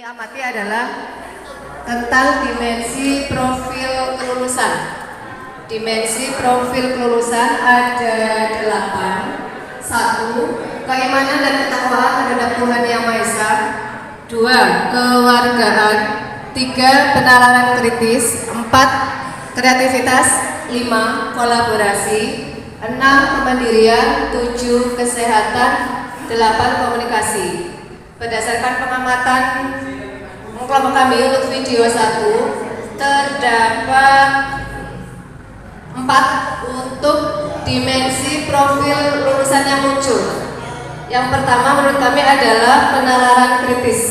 amati adalah tentang dimensi profil kelulusan. Dimensi profil kelulusan ada 8. 1. Keimanan dan ketakwaan terhadap Tuhan Yang Maha Esa. 2. Kewargaan. 3. Penalaran kritis. 4. Kreativitas. 5. Kolaborasi. 6. Kemandirian. 7. Kesehatan. 8. Komunikasi. Berdasarkan pengamatan kelompok kami untuk video 1, terdapat 4 untuk dimensi profil lulusan yang muncul. Yang pertama menurut kami adalah penalaran kritis.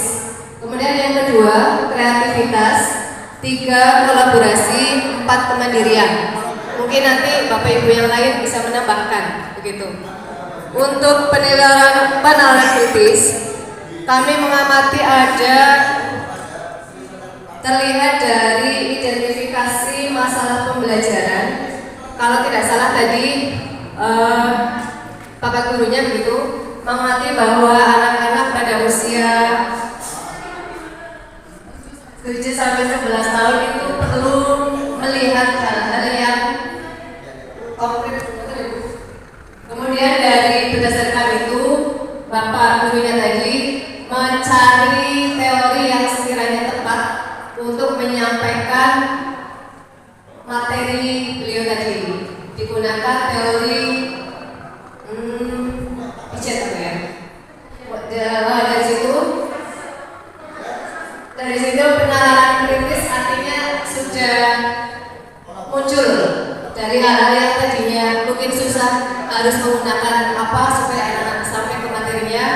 Kemudian yang kedua, kreativitas. 3. Kolaborasi. 4. Kemandirian. Mungkin nanti Bapak Ibu yang lain bisa menambahkan begitu. Untuk penalaran kritis, kami mengamati ada terlihat dari identifikasi masalah pembelajaran. Kalau tidak salah tadi Bapak gurunya begitu mengamati bahwa anak-anak pada usia 7-11 tahun itu perlu melihat hal-hal yang konkret. Kemudian dari berdasarkan itu Bapak gurunya tadi mencari teori yang sekiranya tepat untuk menyampaikan materi beliau tadi. Digunakan teori Piaget ya. Dari situ penalaran kritis artinya sudah muncul dari hal-hal yang tadinya mungkin susah harus menggunakan apa supaya anak-anak sampai ke materinya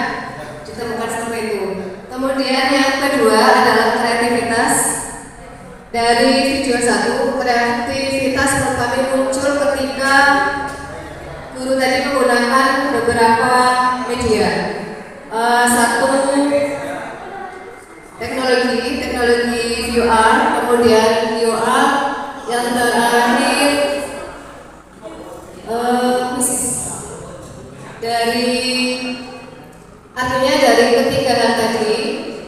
ditemukan seperti itu. Kemudian yang kedua adalah kreativitas. Dari video 1, kreativitas menurut kami muncul ketika guru tadi menggunakan beberapa media. 1 teknologi VR, kemudian VR, yang terakhir artinya dari ketiga hal tadi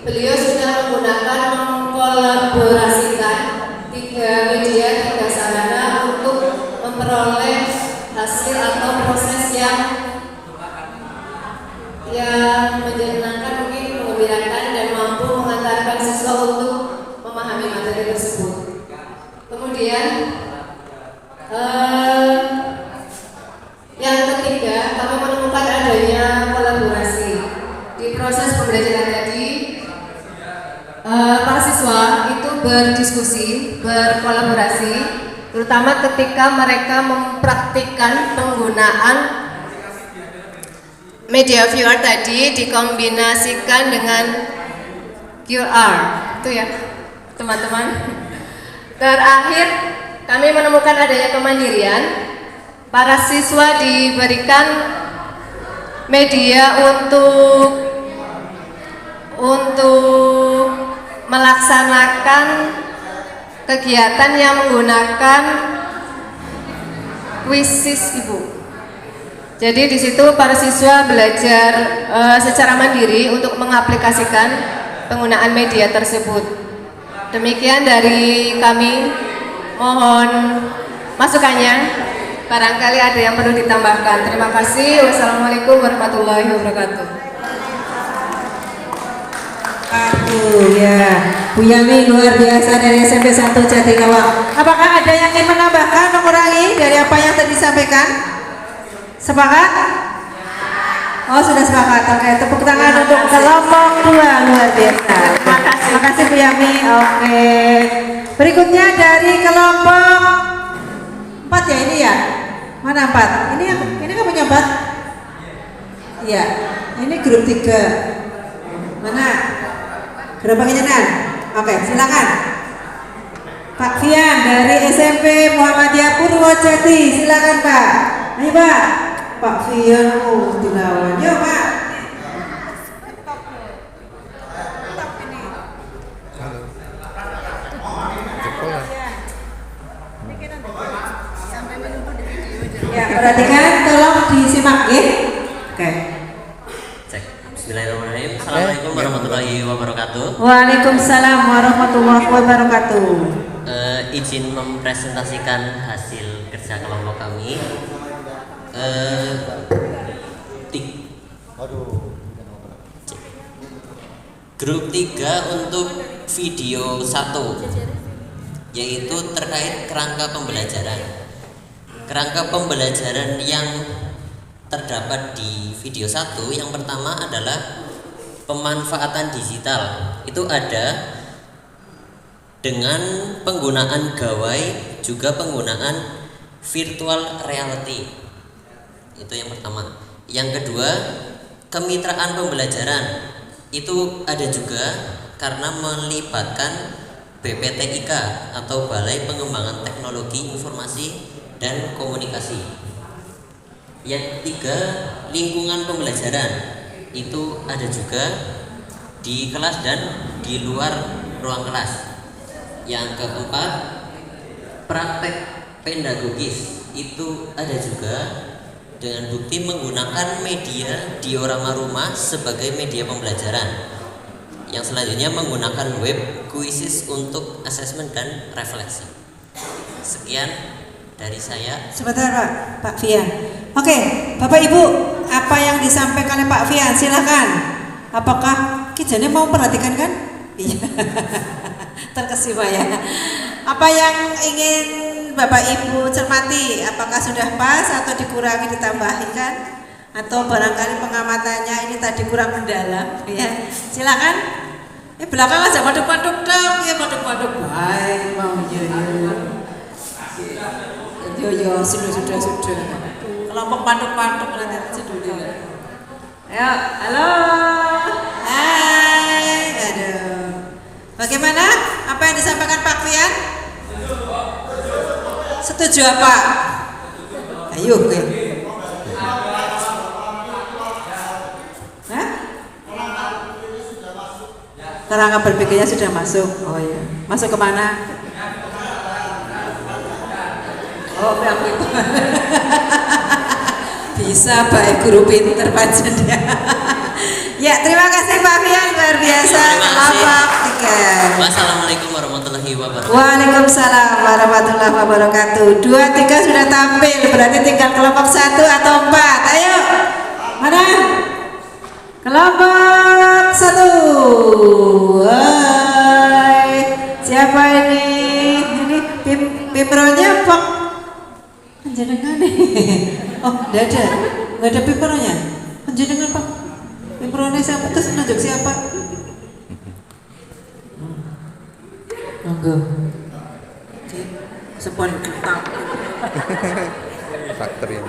beliau sudah menggunakan mengkolaborasikan 3 media, 3 sarana untuk memperoleh hasil atau proses yang menyenangkan, mungkin mengembirakan dan mampu mengantarkan siswa untuk memahami materi tersebut. Kemudian yang ketiga, kami menemukan adanya kolaborasi di proses pembelajaran tadi. Para siswa itu berdiskusi, berkolaborasi, terutama ketika mereka mempraktikkan penggunaan media VR tadi dikombinasikan dengan QR, itu ya teman-teman. Terakhir, kami menemukan adanya kemandirian. Para siswa diberikan media untuk melaksanakan kegiatan yang menggunakan kuisis Ibu. Jadi di situ para siswa belajar secara mandiri untuk mengaplikasikan penggunaan media tersebut. Demikian dari kami, mohon masukannya. Barangkali ada yang perlu ditambahkan. Terima kasih. Wassalamualaikum warahmatullahi wabarakatuh. Aduh ya, Bu Yami luar biasa dari SMP 1 Jatinegara. Apakah ada yang ingin menambahkan, mengurangi dari apa yang tadi disampaikan? Sepakat? Oh sudah sepakat. Oke, tepuk tangan untuk kelompok 2, luar biasa. Terima kasih Bu Yami. Oke. Berikutnya dari kelompok 4 ya ini ya. Mana 4? Ini kan punya 4. Iya. Ini grup 3. Mana? Grup penginjinan. Oke, silakan. Pak Fian dari SMP Muhammadiyah Purwojati. Silakan Pak. Ayo Pak. Pak Fian, dilawan. Yuk Pak. Ya, perhatikan, tolong disimak ya. Oke. Cek. Bismillahirrahmanirrahim. Assalamualaikum warahmatullahi warahmatullahi wabarakatuh. Waalaikumsalam warahmatullahi wabarakatuh. Izin mempresentasikan hasil kerja kelompok kami. Grup 3 untuk video 1, yaitu terkait kerangka pembelajaran. Kerangka pembelajaran yang terdapat di video 1 yang pertama adalah pemanfaatan digital. Itu ada dengan penggunaan gawai, juga penggunaan virtual reality. Itu yang pertama. Yang kedua, kemitraan pembelajaran. Itu ada juga karena melibatkan BPTIK atau Balai Pengembangan Teknologi Informasi dan Komunikasi. Yang ketiga, lingkungan pembelajaran. Itu ada juga di kelas dan di luar ruang kelas. Yang keempat, praktek pedagogis. Itu ada juga dengan bukti menggunakan media diorama rumah sebagai media pembelajaran. Yang selanjutnya menggunakan web quizzes untuk asesmen dan refleksi. Sekian dari saya. Sebentar Pak Fian. Oke, Bapak Ibu, apa yang disampaikan oleh Pak Fian? Silakan. Apakah kijane mau perhatikan kan? Iya. Terkesima ya. Apa yang ingin Bapak Ibu cermati? Apakah sudah pas atau dikurangi ditambahkan? Atau barangkali pengamatannya ini tadi kurang mendalam? Ya, silakan. Belakang aja maduk-maduk dong, ya maduk-maduk. Baik, mau yo sudah. Kelompok paduk-paduk nanti dulu. Ayo, halo. Hai, aduh. Bagaimana? Apa yang disampaikan Pak Fian? Setuju apa? Ayo, oke. Kerangka berpikirnya sudah masuk. Oh ya, masuk kemana? Oh, yang itu. Bisa baik guru pinter pancen ya. Ya, terima kasih Pak Fian, luar biasa. Wassalamualaikum warahmatullahi wabarakatuh. Waalaikumsalam warahmatullahi wabarakatuh. 2, 3 sudah tampil, berarti tinggal kelompok 1 atau 4. Ayo, mana? Kelompok 1. Hai, siapa ini? Ini pimpronya Pak. Panjenengan nih. Oh, enggak ada pimpronya. Panjenengan Pak. Pimpronya siapa? Terus menunjuk siapa? Monggo. Oke. Sepon ketak. Faktor yang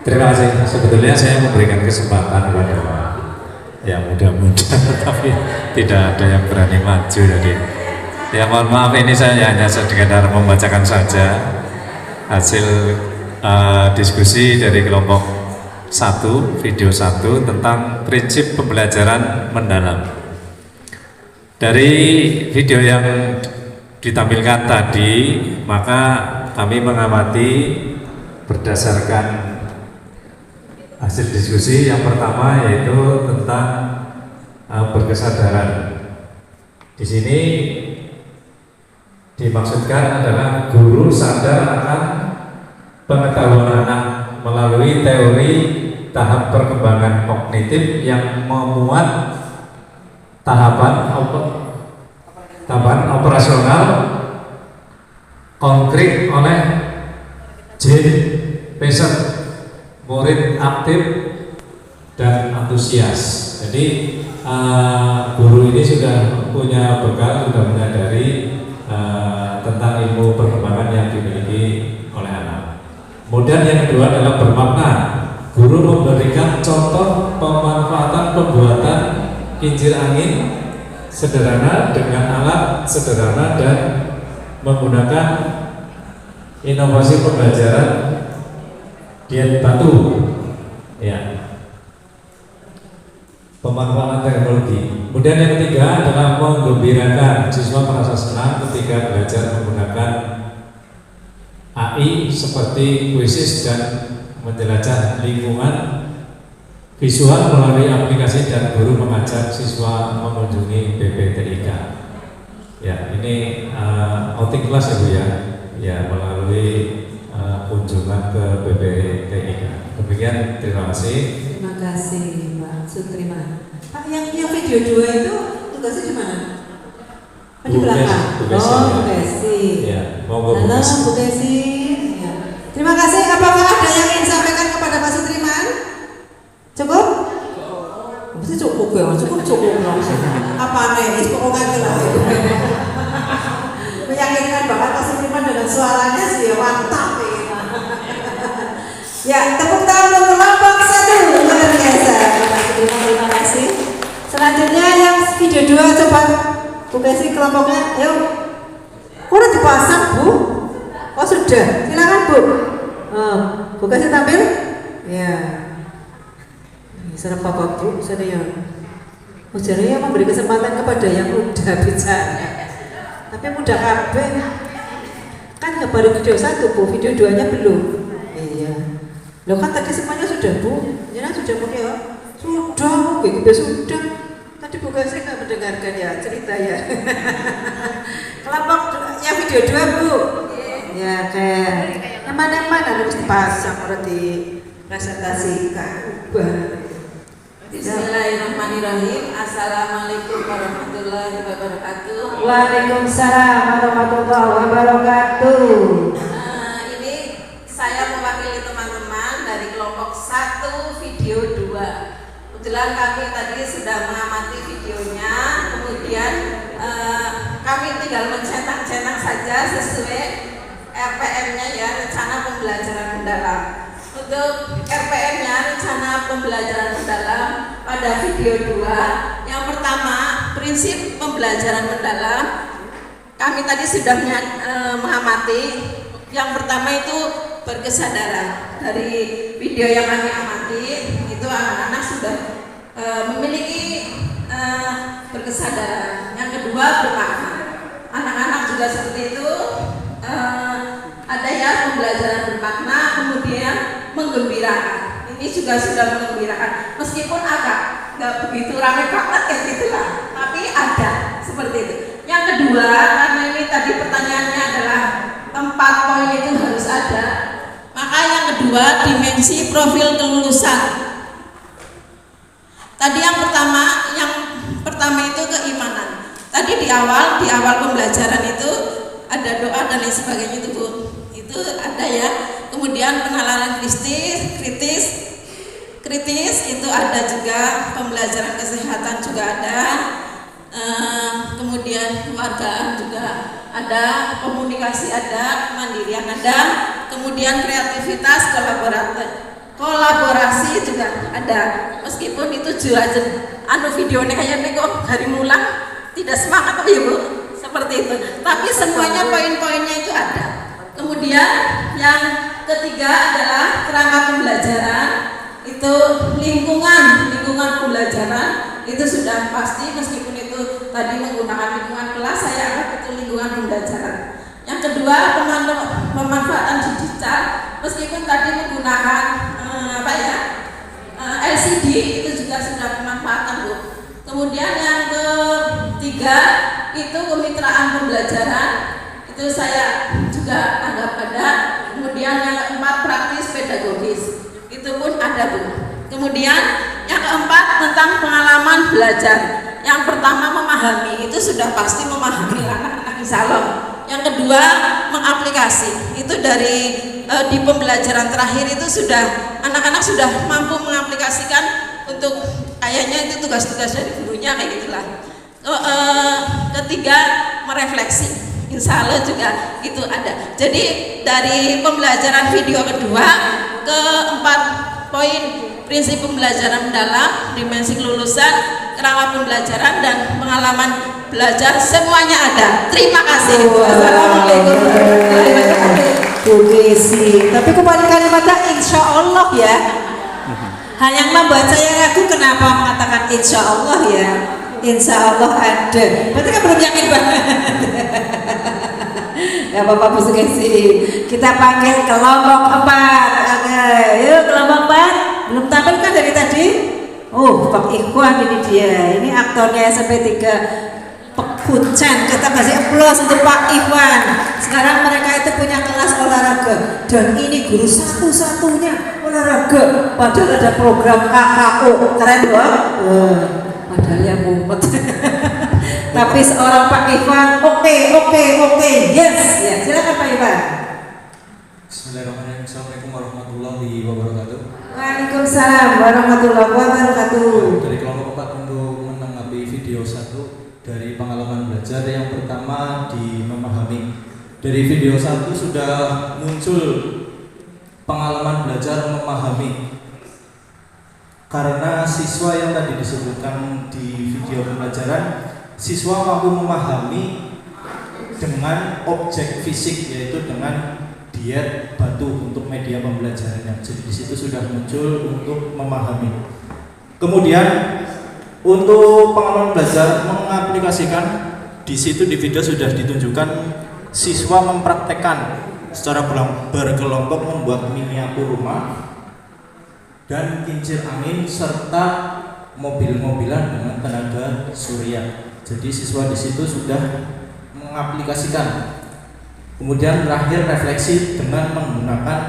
Terima kasih. Sebetulnya saya memberikan kesempatan kepada yang muda-muda, tapi tidak ada yang berani maju. Jadi, ya mohon maaf, ini saya hanya sekedar membacakan saja hasil diskusi dari kelompok 1, video 1 tentang prinsip pembelajaran mendalam. Dari video yang ditampilkan tadi, maka kami mengamati berdasarkan hasil diskusi yang pertama, yaitu tentang berkesadaran. Di sini dimaksudkan adalah guru sadar akan pengetahuan anak melalui teori tahap perkembangan kognitif yang memuat tahapan operasional konkret oleh Jane Peset, murid aktif dan antusias. Jadi guru ini sudah punya bekal, sudah menyadari tentang ilmu perkembangan yang dimiliki oleh anak. Kemudian yang kedua adalah bermakna. Guru memberikan contoh pemanfaatan pembuatan kincir angin sederhana dengan alat sederhana dan menggunakan inovasi pembelajaran diet batu, ya, pemanfaatan teknologi. Kemudian yang ketiga adalah menggembirakan. Siswa merasa senang ketika belajar menggunakan AI seperti quizzes dan menjelajah lingkungan Visual melalui aplikasi dan guru mengajak siswa mengunjungi BPTIK. Ya, ini outing kelas ya Bu ya. Ya, melalui kunjungan ke BPTIK. Demikian, terima kasih. Terima kasih Pak Sutriman. Pak, yang video 2 itu tugasnya di mana? Di belakang. Bu Kesi, Oh, ya. Bu Kesi. Ya, monggo Bu Halo Kesi. Bu Kesi. Ya. Terima kasih. Apakah ada yang ingin sampaikan kepada Pak Sutriman? Cukup? Mesti cukup ya, cukup langsung. Apa nih? Pokoknya lah. Meyakinkan bahwa Pak Sutriman dengan suaranya sih mantap ya. Ya, tepuk tangan untuk kelompok 1 luar biasa. Pak Sutriman, terima kasih. Selanjutnya yang video 2 coba Bu Kesi kelompoknya, ayo. Udah dipasang Bu? Oh sudah, silakan Bu. Bu Kesi tampil? Ya. Serap Bapak Bu, saya yang ujarnya memberi kesempatan kepada yang muda bicara. Tapi muda kabeh. Kan nggak baru video 1 Bu, video 2-nya belum. Iya. Loh kan tadi semuanya sudah Bu, ya sudah Bu ya. Sudah, Bu, sudah. Tadi Bu Kesi nggak mendengarkan ya cerita ya. Kelompok yang video 2 Bu. Ya kayak mana harus dipasang orang di presentasikan. Bismillahirrahmanirrahim. Assalamualaikum warahmatullahi wabarakatuh. Waalaikumsalam warahmatullahi wabarakatuh. Ini saya mewakili teman-teman dari kelompok 1 video 2. Kebetulan kami tadi sudah mengamati videonya, kemudian kami tinggal mencetak-cetak saja sesuai RPM-nya ya, rencana pembelajaran mendalam. Untuk RPM-nya, rencana pembelajaran mendalam pada video 2, yang pertama prinsip pembelajaran mendalam. Kami tadi sudah mengamati. Yang pertama itu berkesadaran. Dari video yang kami amati itu anak-anak sudah memiliki berkesadaran. Yang kedua bermakna. Anak-anak juga seperti itu. Ada yang pembelajaran bermakna, kemudian menggembirakan. Ini juga sudah menggembirakan, meskipun agak nggak begitu ramai banget ya gitulah, tapi ada seperti itu. Yang kedua, karena ini tadi pertanyaannya adalah 4 poin itu harus ada, maka yang kedua dimensi profil kelulusan. Tadi yang pertama itu keimanan. Tadi di awal pembelajaran itu ada doa dan lain sebagainya itu Bu. Itu ada ya. Kemudian penalaran kritis itu ada juga, pembelajaran kesehatan juga ada, kemudian keluargaan juga ada, komunikasi ada, kemandirian ada, kemudian kreativitas, kolaborasi juga ada. Meskipun itu juga videonya kayaknya kok hari mulang tidak semangat ya Bu, seperti itu. Tapi semuanya poin-poinnya itu ada. Kemudian yang ketiga adalah kerangka pembelajaran. Itu lingkungan pembelajaran itu sudah pasti, meskipun itu tadi menggunakan lingkungan kelas, saya anggap itu lingkungan pembelajaran. Yang kedua pemanfaatan digital, meskipun tadi menggunakan LCD itu juga sudah pemanfaatan Bu. Kemudian yang ketiga itu kemitraan pembelajaran, itu saya juga anggap ada. Kemudian yang keempat praktis pedagogis, itu pun ada Bu. Kemudian yang keempat tentang pengalaman belajar. Yang pertama memahami, itu sudah pasti memahami anak-anak insya Allah. Yang kedua mengaplikasi, itu dari di pembelajaran terakhir itu sudah anak-anak sudah mampu mengaplikasikan untuk kayaknya itu tugas-tugas dari gurunya kayak gitulah. Ketiga merefleksi, insya Allah juga itu ada. Jadi dari pembelajaran video kedua ke 4 poin prinsip pembelajaran mendalam, dimensi kelulusan, kerangka pembelajaran dan pengalaman belajar, semuanya ada. Terima kasih. Assalamualaikum warahmatullahi wabarakatuh. Bu Kesi, tapi kembali kalimatnya insya Allah ya. Hal yang membuat saya ragu kenapa mengatakan insya Allah ya. Insya Allah ada. Berarti kan belum yakin banget. Ya Bapak Bu Kesi, kita panggil kelompok 4. Oke, yuk kelompok 4. Belum tampil kan dari tadi? Oh, Pak Ikhwan ini dia. Ini aktornya SMP 3 Pekuncen. Kita kasih aplaus untuk Pak Ikhwan. Sekarang mereka itu punya kelas olahraga dan ini guru satu-satunya olahraga. Padahal ada program KKO. Keren loh. Padahal yang mumet. Tapi seorang Pak Ikhwan, oke, yes. Ya, silakan Pak Ikhwan. Bismillahirrahmanirrahim. Assalamualaikum warahmatullahi wabarakatuh. Waalaikumsalam warahmatullahi wabarakatuh. Dari kelompok 4 untuk menanggapi video 1 dari pengalaman belajar yang pertama di memahami. Dari video 1 sudah muncul pengalaman belajar memahami. Karena siswa yang tadi disebutkan di video pembelajaran, siswa mampu memahami dengan objek fisik, yaitu dengan diet batu untuk media pembelajarannya. Jadi di situ sudah muncul untuk memahami. Kemudian untuk pengalaman belajar mengaplikasikan, di situ di video sudah ditunjukkan siswa mempraktekkan secara berkelompok membuat miniatur rumah dan kincir angin serta mobil-mobilan dengan tenaga surya. Jadi siswa di situ sudah mengaplikasikan. Kemudian terakhir refleksi dengan menggunakan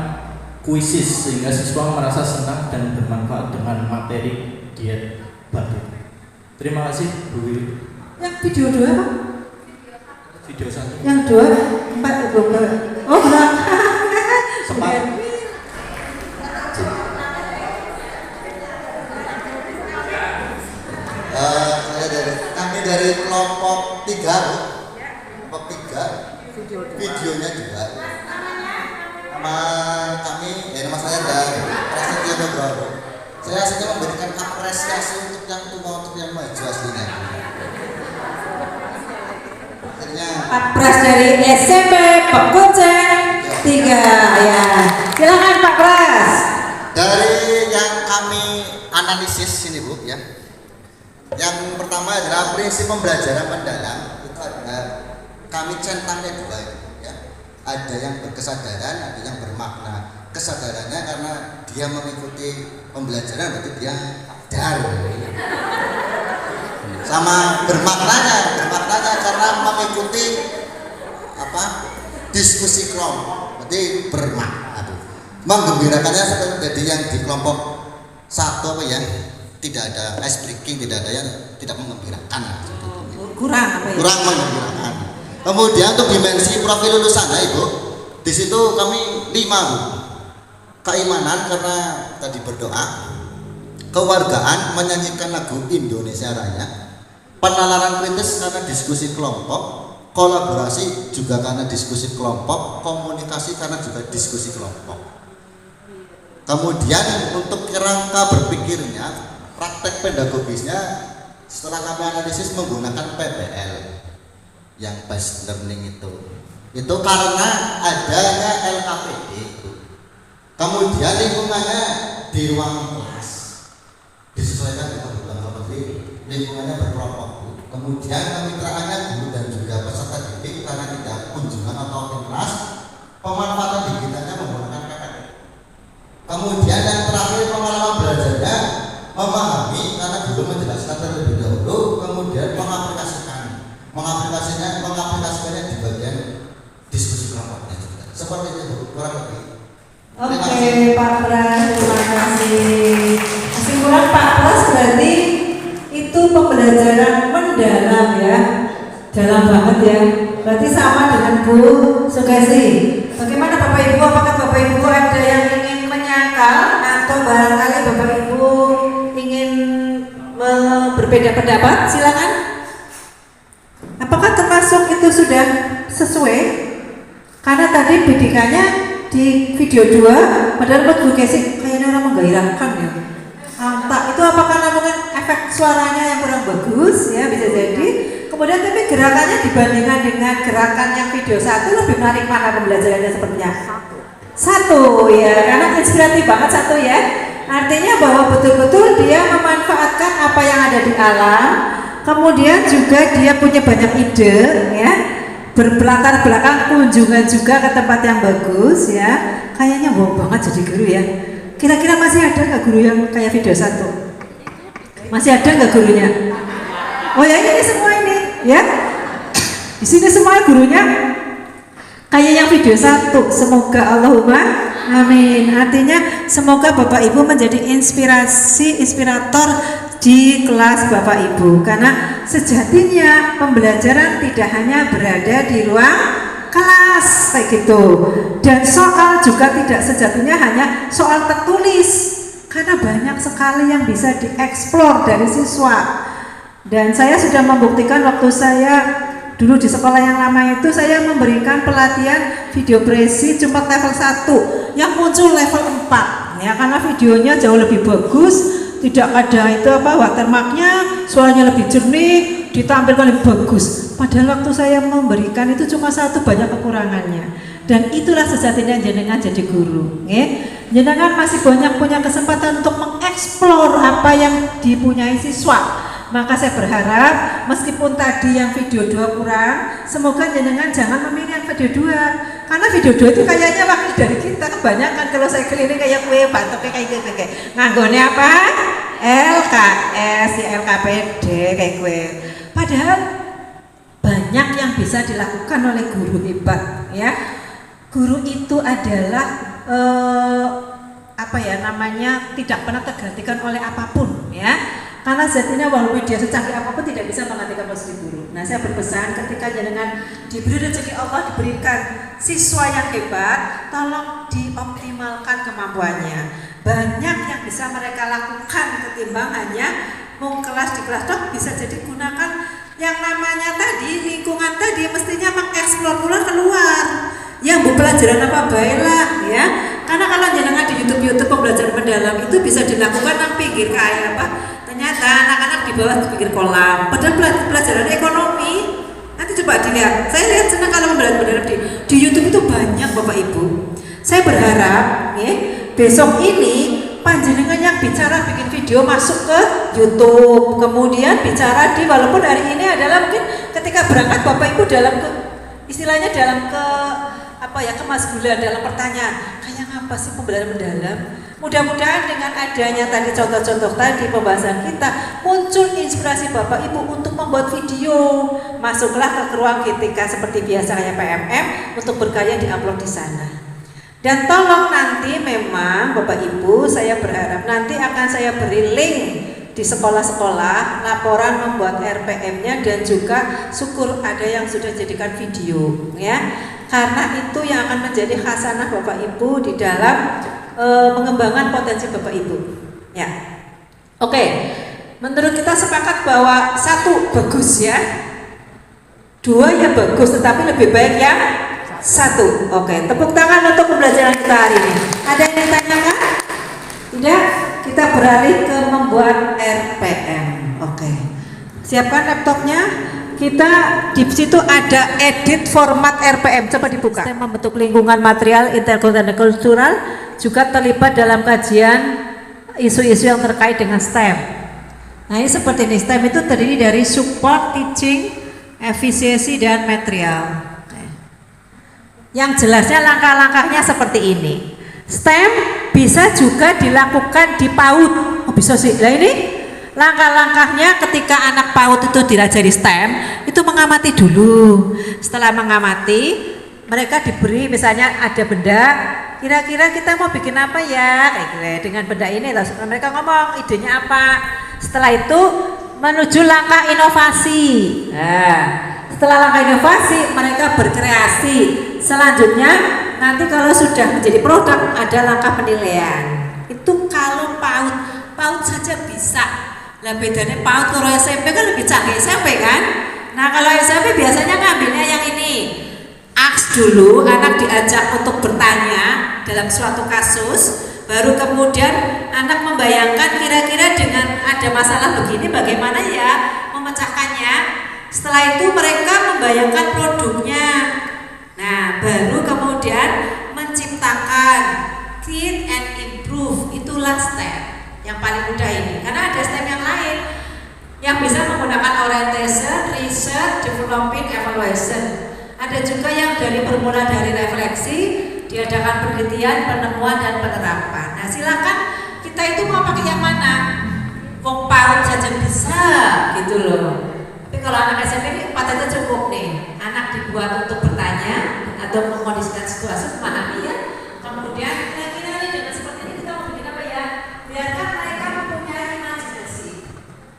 kuisis sehingga siswa merasa senang dan bermanfaat dengan materi diet batu. Terima kasih Bu Willy. Yang video 2 apa? Video 1. Yang 2, 4 itu oh berapa? Sempat. Kami dari kelompok 3, kelompok 3, videonya juga. Nama kami, nama saya dan Prasetyo Nugroho. Saya aslinya memberikan apresiasi untuk yang tua, untuk yang maju aslinya. Akhirnya Pras dari SMP Pekuncen 3 ya. Silakan Pak Pras. dari yang kami analisis ini Bu ya. Yang pertama adalah prinsip pembelajaran mendalam. Itu ada kami centangnya juga ya. Ada yang berkesadaran, ada yang bermakna. Kesadarannya karena dia mengikuti pembelajaran berarti dia dar. Sama bermaknanya karena mengikuti diskusi kelompok berarti bermakna. Menggembirakannya seperti jadi yang di kelompok 1 tidak ada ice breaking, tidak ada yang tidak mengembirakan. Kurang apa ya? Kurang mengembirakan. Kemudian untuk dimensi profil lulusannya Ibu, di situ kami 5 Bu. Keimanan karena tadi berdoa, kewargaan menyanyikan lagu Indonesia Raya, penalaran kritis karena diskusi kelompok, kolaborasi juga karena diskusi kelompok, komunikasi karena juga diskusi kelompok. Kemudian untuk kerangka berpikirnya, praktek pedagogisnya setelah kami analisis menggunakan PBL yang based learning itu karena adanya LKPD itu. Kemudian lingkungannya di ruang kelas disesuaikan dengan kebutuhan seperti lingkungannya berkelompok. Kemudian kemitraannya guru dan juga peserta didik karena tidak kunjungan atau kelas, pemanfaatan digitalnya menggunakan PPL. Kemudian yang terakhir pengalaman belajarnya memahami karena guru menjelaskan terlebih dahulu, kemudian mengaplikasikannya di bagian diskusi kelompoknya juga. Seperti itu kurang lebih. Oke Pak Pras, terima kasih. Kesimpulan Pak Pras berarti itu pembelajaran mendalam ya, dalam banget ya. Berarti sama dengan Bu Sugesti. Bagaimana Bapak Ibu? Apakah Bapak Ibu ada yang ingin menyangkal atau barangkali Bapak Ibu ingin berbeda pendapat? Silakan. Apakah termasuk itu sudah sesuai? Karena tadi bidikannya di video 2, padahal buat Bu Kesi kayaknya orang menggairahkan ya. Tak itu apakah mungkin efek suaranya yang kurang bagus ya, bisa jadi. Kemudian tapi gerakannya dibandingkan dengan gerakan yang video 1 lebih menarik mana pembelajarannya sepertinya? 1 ya, karena inspiratif banget 1 ya. Artinya bahwa betul-betul dia memanfaatkan apa yang ada di alam. Kemudian juga dia punya banyak ide ya. Berlatar belakang kunjungan juga ke tempat yang bagus ya. Kayaknya wow banget jadi guru ya. Oke, Kira-kira masih ada nggak guru yang kayak video 1? Masih ada nggak gurunya? Oh ya ini semua ini ya. Di sini semua gurunya kayak yang video 1. Semoga Allahumma amin. Artinya semoga Bapak Ibu menjadi inspirator di kelas Bapak Ibu. Karena sejatinya pembelajaran tidak hanya berada di ruang kelas kayak gitu. Dan soal juga tidak sejatinya hanya soal tertulis. Karena banyak sekali yang bisa dieksplor dari siswa. Dan saya sudah membuktikan waktu saya dulu di sekolah yang lama itu, saya memberikan pelatihan video presi cuma level 1 yang muncul level 4 ya, karena videonya jauh lebih bagus, tidak ada itu watermarknya, suaranya lebih jernih, ditampilkan lebih bagus. Padahal waktu saya memberikan itu cuma 1, banyak kekurangannya. Dan itulah sejatinya jenengan jadi guru ya. Jenengan masih banyak punya kesempatan untuk mengeksplor apa yang dipunyai siswa. Maka saya berharap meskipun tadi yang video 2 kurang, semoga jenengan jangan memilih yang video 2. Karena video 2 itu kayaknya wakil dari kita. Kebanyakan kalau saya keliling kayak kue batuknya kayak gitu, nganggone apa? LKS, LKPD kayak kue. Padahal banyak yang bisa dilakukan oleh guru hebat ya. Guru itu adalah tidak pernah tergantikan oleh apapun ya. Karena sejatinya walaupun dia secanggih apapun tidak bisa menggantikan posisi guru. Nah, saya berpesan ketika jenengan diberi rezeki Allah, diberikan siswa yang hebat, tolong dioptimalkan kemampuannya. Banyak yang bisa mereka lakukan ketimbang hanya mau kelas di kelas dok, bisa jadi gunakan yang namanya tadi lingkungan tadi mestinya mengeksplor keluar. Ya, bu pelajaran apa baiklah ya. Karena kalau jenengan di YouTube pembelajaran mendalam itu bisa dilakukan nang pinggir kayak apa? Ternyata anak-anak di bawah di pinggir kolam. Padahal pelajaran ekonomi. Nanti coba dilihat. Saya lihat senang kalau pembelajaran di YouTube itu banyak Bapak Ibu. Saya berharap ya, besok ini panjenengan yang bicara bikin video masuk ke YouTube. Kemudian bicara di walaupun hari ini adalah mungkin ketika berangkat Bapak Ibu dalam istilahnya dalam kemasgulan dalam pertanyaan kayak apa sih pembelajaran mendalam. Mudah-mudahan dengan adanya tadi contoh-contoh tadi pembahasan kita muncul inspirasi Bapak Ibu untuk membuat video. Masuklah ke ruang GTK seperti biasa kayak PMM untuk berkarya di-upload di sana. Dan tolong nanti memang Bapak Ibu, saya berharap nanti akan saya beri link di sekolah-sekolah laporan membuat RPM-nya dan juga syukur ada yang sudah jadikan video ya. Karena itu yang akan menjadi khasanah Bapak Ibu di dalam pengembangan potensi Bapak Ibu ya. Oke, menurut kita sepakat bahwa 1 bagus ya, 2 ya bagus tetapi lebih baik yang 1. Oke, tepuk tangan untuk pembelajaran kita hari ini. Ada yang ditanyakan? Tidak? Kita beralih ke membuat RPM. Oke, siapkan laptopnya. Kita di situ ada edit format RPM, coba dibuka. Saya membentuk lingkungan material intelektual dan kultural, juga terlibat dalam kajian isu-isu yang terkait dengan STEM. Nah ini seperti ini, STEM itu terdiri dari support, teaching, efisiensi, dan material. Yang jelasnya langkah-langkahnya seperti ini. STEM bisa juga dilakukan di PAUD. Oh bisa sih, nah ini langkah-langkahnya ketika anak PAUD itu diajari STEM, itu mengamati dulu. Setelah mengamati, mereka diberi misalnya ada benda, kira-kira kita mau bikin apa ya, kayak gitu. Dengan benda ini, mereka ngomong idenya apa. Setelah itu menuju langkah inovasi. Nah, setelah langkah inovasi, mereka berkreasi. Selanjutnya, nanti kalau sudah menjadi produk, ada langkah penilaian. Itu kalau PAUD saja bisa. Nah bedanya PAUD kalau SMP kan lebih canggih SMP kan. Nah kalau SMP biasanya ngambilnya yang ini, aks dulu, anak diajak untuk bertanya dalam suatu kasus, baru kemudian anak membayangkan kira-kira dengan ada masalah begini bagaimana ya memecahkannya. Setelah itu mereka membayangkan produknya. Nah baru kemudian menciptakan, create and improve, itulah STEM yang paling mudah ini, karena ada STEM yang lain yang bisa menggunakan orientation, research, developing, evaluation. Ada juga yang dari bermula dari refleksi, diadakan penelitian, penemuan dan penerapan. Nah, silakan kita itu mau pakai yang mana? Wong PAUD saja bisa gitu loh. Tapi kalau anak SMP ini 4 itu cukup nih. Anak dibuat untuk bertanya atau mengkondisikan situasi memahami ya. Kemudian kira-kira dengan seperti ini kita mau bikin apa ya? Biarkan mereka mempunyai imajinasi.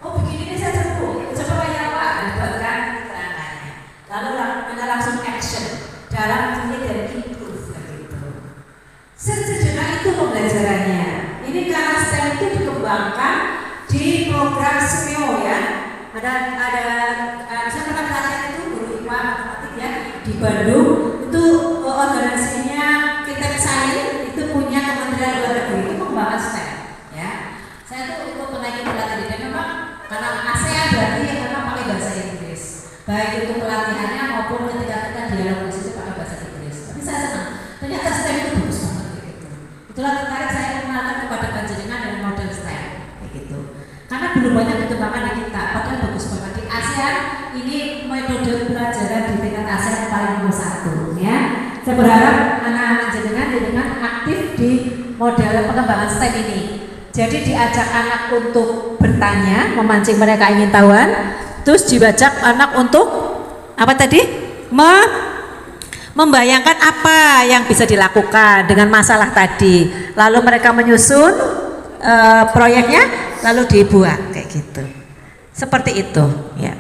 Oh begini nih saya cukup. Coba ya Pak, buatkan keterangannya. Lalu kita langsung action dalam ini dan improve gitu. Sesederhana itu pembelajarannya. Ini karena STEM itu dikembangkan di program SMEO ya. Saya pernah pelatihan itu guru IPA matematik ya di Bandung. Itu organisasinya Kitab Sains itu punya Kementerian Luar Negeri itu pengembangan STEM ya. Saya tuh ikut menaiki pelatihan dan memang karena ASEAN berarti ya memang pakai bahasa Inggris. Baik itu pelatihannya maupun ketika kita dialog di situ pakai bahasa Inggris. Tapi saya senang. Ternyata STEM itu bagus banget gitu. Itulah tertarik saya mengenalkan kepada panjenengan dengan model STEM kayak gitu. Karena belum banyak dikembangkan di kita, padahal bagus banget di ASEAN. Ini metode pelajaran di tingkat ASEAN paling nomor 1 ya. Saya berharap anak-anak jenengan aktif di model pengembangan STEM ini. Jadi diajak anak untuk bertanya, memancing mereka ingin tahuan, terus diajak anak untuk apa tadi? Membayangkan apa yang bisa dilakukan dengan masalah tadi. Lalu mereka menyusun proyeknya, lalu dibuat kayak gitu. Seperti itu, ya.